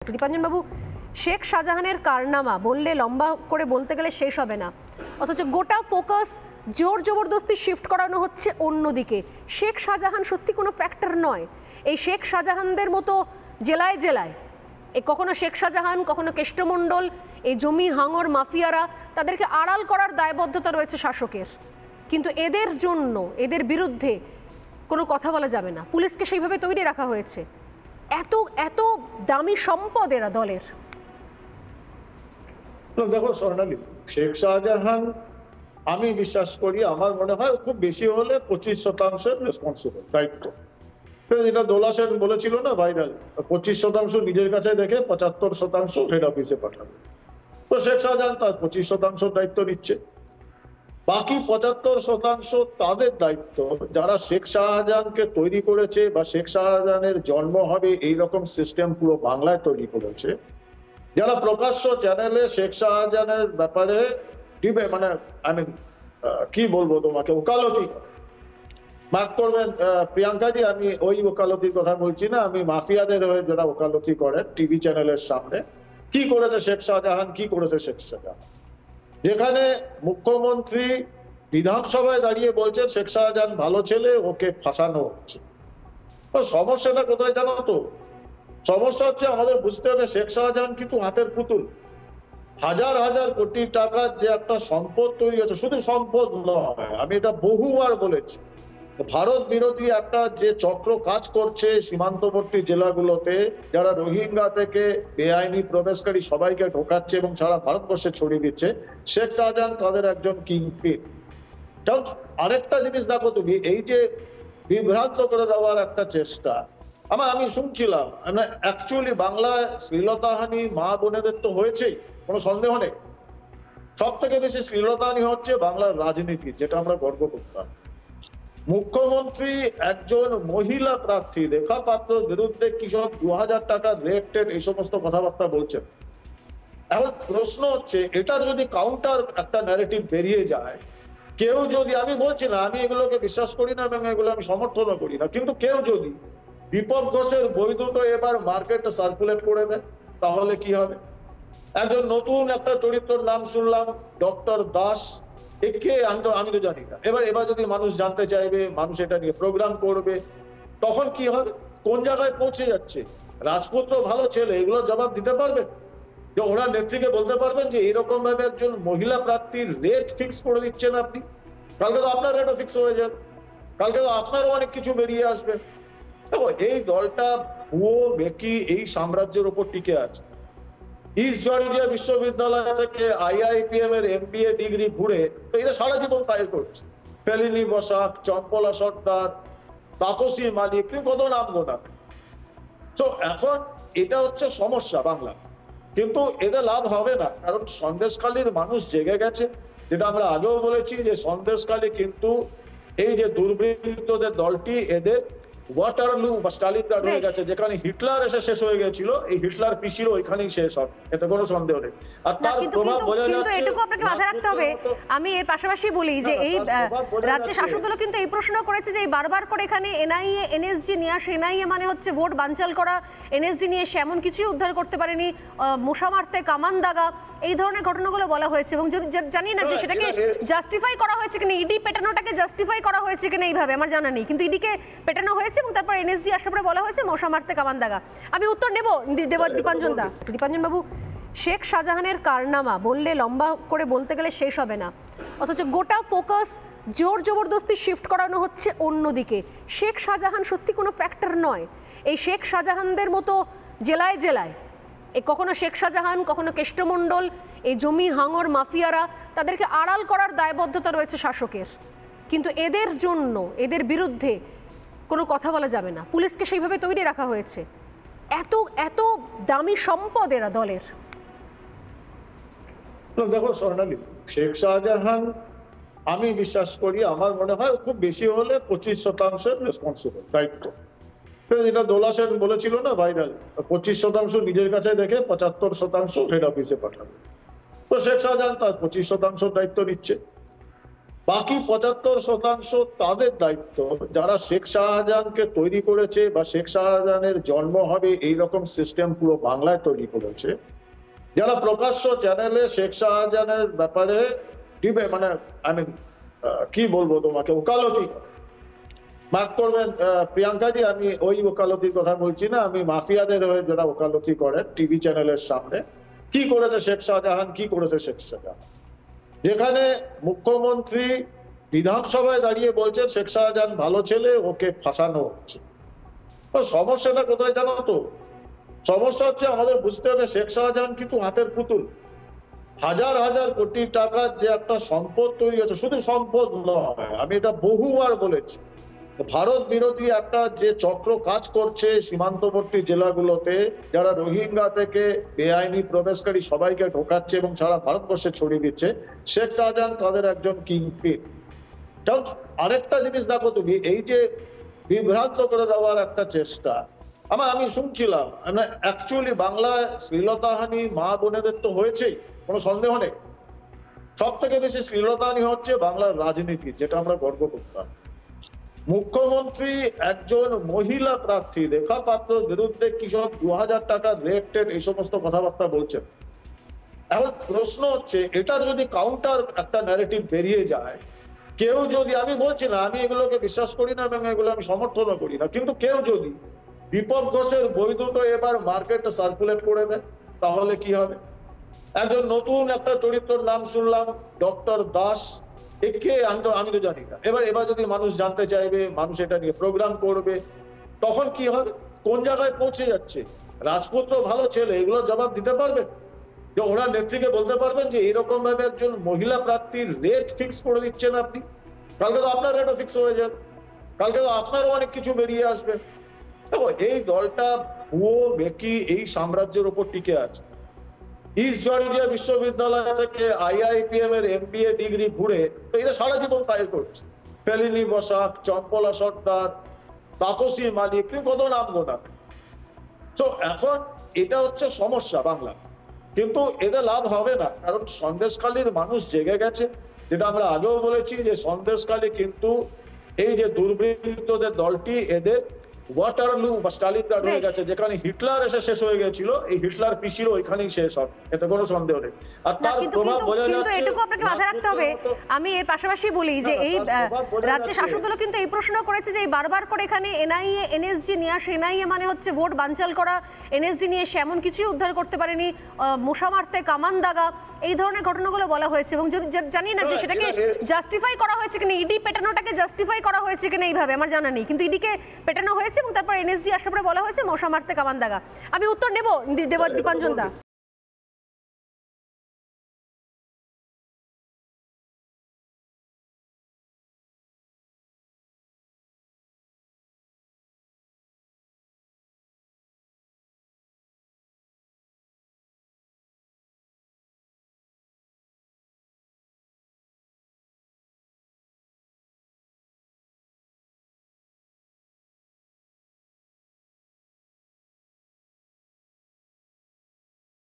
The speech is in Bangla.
দীপাঞ্জন বাবু, শেখ শাহজাহানের কারনামা বললে লম্বা করে বলতে গেলে শেষ হবে না, অথচ গোটা ফোকাস জোর জবরদস্তি শিফট করানো হচ্ছে অন্যদিকে। শেখ শাহজাহান সত্যি কোনো ফ্যাক্টর নয়। এই শেখ শাহজাহানদের মতো জেলায় জেলায় কখনো শেখ শাহজাহান, কখনো কেষ্টমণ্ডল, এই জমি হাঙর মাফিয়ারা, তাদেরকে আড়াল করার দায়বদ্ধতা রয়েছে শাসকের। কিন্তু এদের জন্য, এদের বিরুদ্ধে কোনো কথা বলা যাবে না। পুলিশকে সেইভাবে তৈরি রাখা হয়েছে। এত এত দামি সম্পদ এরা দলের। দেখো স্বর্ণালী, শেখ শাহজাহান আমি বিশ্বাস করি, আমার মনে হয় খুব বেশি হলে 25% রেসপন্সিবল, দায়িত্ব। যেটা দোলা সেন বলেছিল না ভাইরাল, 25% নিজের কাছে দেখে 75% হেড অফিসে পাঠাবে। তো শেখ শাহজাহান তার 25% দায়িত্ব নিচ্ছে, বাকি 75% তাদের দায়িত্ব যারা শেখ শাহজাহানকে তৈরি করেছে বা শেখ শাহজাহানের জন্ম হবে এইরকম সিস্টেম পুরো বাংলায় তৈরি করেছে, যারা প্রকাশ্য চ্যানেলে শেখ শাহজাহানের ব্যাপারে আমি কি বলবো তোমাকে, ওকালতি মার্ক করবেন প্রিয়াঙ্কাজি, আমি ওই ওকালতির কথা বলছি না, আমি মাফিয়াদের হয়ে যারা ওকালতি করেন টিভি চ্যানেলের সামনে। কি করেছে শেখ শাহজাহান, কি করেছে শেখ শাহজাহান, যেখানে মুখ্যমন্ত্রী বিধানসভায় দাঁড়িয়ে বলছেন শেখ শাহজাহান ভালো ছেলে, ওকে ফাঁসানো হচ্ছে। সমস্যাটা কোথায় জানো তো? সমস্যা হচ্ছে আমাদের বুঝতে হবে শেখ শাহজাহান কিন্তু হাতের পুতুল। হাজার হাজার কোটি টাকার যে একটা সম্পদ তৈরি হচ্ছে, শুধু সম্পদ নয়, আমি এটা বহুবার বলেছি, ভারত বিরোধী একটা যে চক্র কাজ করছে সীমান্তবর্তী জেলাগুলোতে, যারা রোহিঙ্গা থেকে বেআইনি প্রবেশকারী সবাইকে ঢোকাচ্ছে এবং সারা ভারতবর্ষে ছড়িয়ে দিচ্ছে, শেখ শাহজাহান তাদের একজন কিংপিন। আরেকটা জিনিস দেখো তুমি, এই যে বিভ্রান্ত করে দেওয়ার একটা চেষ্টা, আমি শুনছিলাম, অ্যাকচুয়ালি বাংলায় শ্লীলতাহানি মা বোনেদের তো হয়েছেই, কোনো সন্দেহ নেই। সব থেকে বেশি শ্লীলতাহানি হচ্ছে বাংলার রাজনীতি, যেটা আমরা গর্ব করতাম। মুখ্যমন্ত্রী একজন মহিলা প্রার্থী রেখা পাত্রর বিরুদ্ধে কি সব 2000 টাকা রেটেড এই সমস্ত কথাবার্তা বলছেন। এখন প্রশ্ন হচ্ছে, এটা যদি কাউন্টার একটা ন্যারেটিভ বেরিয়ে যায়, কেউ যদি, আমি বলছি না আমি এগুলোকে বিশ্বাস করি না এবং এগুলো আমি সমর্থনও করি না, কিন্তু কেউ যদি দীপক ঘোষের বই দুটো এবার মার্কেটে সার্কুলেট করে দেয়, তাহলে কি হবে? একজন নতুন একটা চরিত্রের নাম শুনলাম, ডক্টর দাস, একে আমি তো জানি না। এবার যদি মানুষ জানতে চাইবে, মানুষ এটা নিয়ে প্রোগ্রাম করবে, তখন কি হবে? কোন জায়গায় পৌঁছে যাচ্ছে? রাজপুত্র ভালো ছেলে, এগুলো জবাব দিতে পারবেন? যে ওরা নেত্রীকে বলতে পারবেন যে এরকম ভাবে একজন মহিলা প্রার্থীর রেট ফিক্স করে দিচ্ছেন আপনি, কালকে তো আপনার রেটও ফিক্স হয়ে যাবে, কালকে তো আপনারও অনেক কিছু বেরিয়ে আসবে। এই দলটা ভুয়ো বেকি এই সাম্রাজ্যের উপর টিকে আছে। ইস্ট জর্জিয়া বিশ্ববিদ্যালয় থেকে IIPM এর MBA ডিগ্রি ঘুরে এরা সারা জীবন তাই করছে। ফেলিনি বসাক, চম্পলা সর্দার, তাপসী মালিক, কত নাম গোনা। তো এখন এটা হচ্ছে সমস্যা বাংলা, কিন্তু এদের লাভ হবে না, কারণ সন্দেশখালীর মানুষ জেগে গেছে। যেটা আমরা আগেও বলেছি যে সন্দেশখালী কিন্তু এই যে দুর্বৃত্তদের দলটি এদের ওয়াটারলু বা স্টালিনগ্রাড হয়ে গেছে, যেখানে হিটলার এসে শেষ হয়ে গেছিল, এই হিটলার পিসির ওইখানেই শেষ হবে, এতে কোনো সন্দেহ নেই। আর তার প্রভাব বোঝা যাচ্ছে। এটুকু আপনাকে মাথায় রাখতে হবে। আমি এর পাশাপাশি বলি যে এই রাজ্যের শাসক দল কিন্তু এই প্রশ্ন করেছে যে বারবার করে এখানে NIA NSG নিয়ে আসে। NIA মানে হচ্ছে ভোট বানচাল করা, NSG নিয়ে এসে এমন কিছুই উদ্ধার করতে পারেনি, মশা মারতে কামান দাগা, এই ধরনের ঘটনাগুলো বলা হয়েছে। এবং যদি জানি না যে সেটাকে জাস্টিফাই করা হয়েছে কিনা, ইডি পেটানোটাকে জাস্টিফাই করা হয়েছে কিনা এইভাবে আমার জানা নেই, কিন্তু ইডিকে পেটানো হয়েছে এবং তারপর NSG আসার পরে বলা হয়েছে মশা মারতে কামান দাগা। আমি উত্তর নেব দীপাঞ্জন দা। দীপাঞ্জন বাবু, শেখ শাহজাহানের কারনামা বললে লম্বা করে বলতে গেলে শেষ হবে না, অথচ গোটা ফোকাস জোর জবরদস্তি শিফট করানো হচ্ছে অন্যদিকে। শেখ শাহজাহান সত্যি কোনো ফ্যাক্টর নয়। এই শেখ শাহজাহানদের মতো জেলায় জেলায় কখনো শেখ শাহজাহান, কখনো কেষ্টমণ্ডল, এই জমি হাঙর মাফিয়ারা, তাদেরকে আড়াল করার দায়বদ্ধতা রয়েছে শাসকের। কিন্তু এদের জন্য, এদের বিরুদ্ধে কোনো কথা বলা যাবে না। পুলিশকে সেইভাবে তৈরি রাখা হয়েছে। এত এত দামি সম্পদ এরা দলের। দেখো স্বর্ণালী, শেখ শাহজাহান আমি বিশ্বাস করি, আমার মনে হয় খুব বেশি হলে 25% রেসপন্সিবল, দায়িত্ব। যেটা দোলা সেন বলেছিল না ভাইরাল, 25% নিজের কাছে দেখে 75% হেড অফিসে পাঠাবে। তো শেখ শাহজাহান তার 25% দায়িত্ব নিচ্ছে, বাকি 75% তাদের দায়িত্ব, যারা শেখ শাহজাহানকে তৈরি করেছে বা শেখ শাহজাহানের জন্ম হবে এইরকম সিস্টেম পুরো বাংলায় তৈরি করেছে, যারা প্রকাশ্য চ্যানেলে শেখ শাহজাহানের ব্যাপারে মানে আমি কি বলবো তোমাকে, ওকালতি মাফ করবেন প্রিয়াঙ্কাজি, আমি ওই ওকালতির কথা বলছি না, আমি মাফিয়াদের হয়ে যারা ওকালতি করেন টিভি চ্যানেলের সামনে। কি করেছে শেখ শাহজাহান, কি করেছে শেখ শাহজাহান, যেখানে মুখ্যমন্ত্রী বিধানসভায় দাঁড়িয়ে বলছেন শেখ শাহজাহান ভালো ছেলে, ওকে ফাঁসানো হচ্ছে। সমস্যাটা কোথায় জানো তো? সমস্যা হচ্ছে আমাদের বুঝতে হবে শেখ শাহজাহান কিন্তু হাতের পুতুল। হাজার হাজার কোটি টাকার যে একটা সম্পদ তৈরি হচ্ছে, শুধু সম্পদ নয়, আমি এটা বহুবার বলেছি, ভারত বিরোধী একটা যে চক্র কাজ করছে সীমান্তবর্তী জেলাগুলোতে, যারা রোহিঙ্গা থেকে বেআইনি প্রবেশকারী সবাইকে ঢোকাচ্ছে এবং সারা ভারতবর্ষে ছড়িয়ে দিচ্ছে, শেখ শাহজাহান তাদের একজন কিংপিন। আরেকটা জিনিস দেখো তুমি, এই যে বিভ্রান্ত করে দেওয়ার একটা চেষ্টা, আমি শুনছিলাম অ্যাকচুয়ালি বাংলায় শ্লীলতাহানি মা বোনেদের তো হয়েছেই, কোনো সন্দেহ নেই। সব থেকে বেশি শ্লীলতাহানি হচ্ছে বাংলার রাজনীতি, যেটা আমরা গর্ব করতাম। মুখ্যমন্ত্রী একজন মহিলা প্রার্থী রেখা পাত্রর বিরুদ্ধে কি সব 2000 টাকা রেটেড এই সমস্ত কথাবার্তা বলছেন। এখন প্রশ্ন হচ্ছে, এটা যদি কাউন্টার একটা ন্যারেটিভ বেরিয়ে যায়, কেউ যদি, আমি বলছি না আমি এগুলোকে বিশ্বাস করি না এবং এগুলো আমি সমর্থনও করি না, কিন্তু কেউ যদি দীপক ঘোষের বই দুটো এবার মার্কেটে সার্কুলেট করে দেয়, তাহলে কি হবে? একজন নতুন একটা চরিত্রের নাম শুনলাম, ডক্টর দাস, একে আমি তো জানি না। এবার যদি মানুষ জানতে চাইবে, মানুষ এটা নিয়ে প্রোগ্রাম করবে, তখন কি হবে? কোন জায়গায় পৌঁছে যাচ্ছে? রাজপুত্র ভালো ছেলে, এগুলো জবাব দিতে পারবেন? যে ওরা নেত্রীকে বলতে পারবেন যে এরকম ভাবে একজন মহিলা প্রার্থীর রেট ফিক্স করে দিচ্ছেন আপনি, কালকে তো আপনার রেটও ফিক্স হয়ে যাবে, কালকে তো আপনারও অনেক কিছু বেরিয়ে আসবে। দেখো, এই দলটা ভুয়ো বেকি এই সাম্রাজ্যের উপর টিকে আছে। ইস্ট জর্জিয়া বিশ্ববিদ্যালয় থেকে IIPM এর MBA ডিগ্রি ঘুরে এরা সারা জীবন তাই করছে। ফেলিনি বসাক, চম্পলা সর্দার, তাপসী মালিক, কত নাম গোনা। তো এখন এটা হচ্ছে সমস্যা বাংলা, কিন্তু এতে লাভ হবে না, কারণ সন্দেশখালীর মানুষ জেগে গেছে। যেটা আমরা আগেও বলেছি যে সন্দেশখালী কিন্তু এই যে দুর্বৃত্তদের দলটি এদের ওয়াটারলু বা স্টালিনগ্রাড হয়ে গেছে, যেখানে হিটলার এসে শেষ হয়ে গেছিল, এই হিটলার পিছিয়ে ওইখানেই শেষ হবে, এতে কোনো সন্দেহ নেই। আর তার প্রভাব বোঝা যাচ্ছে। এটুকু আপনাকে মাথায় রাখতে হবে। আমি এর পাশাপাশি বলি যে এই রাজ্যের শাসক দল কিন্তু এই প্রশ্ন করেছে যে বারবার করে এখানে NIA NSG নিয়ে আসে, NIA মানে হচ্ছে ভোট বানচাল করা, NSG নিয়ে এসে এমন কিছুই উদ্ধার করতে পারেনি, মশা মারতে কামান দাগা, এই ধরনের ঘটনাগুলো বলা হয়েছে। এবং যদি জানি না যে সেটাকে জাস্টিফাই করা হয়েছে কিনা, ইডি পেটানোটাকে জাস্টিফাই করা হয়েছে কিনা এইভাবে আমার জানা নেই, কিন্তু ইডিকে পেটানো হয়েছে এবং তারপর NSG আসার পরে বলা হয়েছে মশা মারতে কামান দাগা। আমি উত্তর নেব দীপাঞ্জন দা।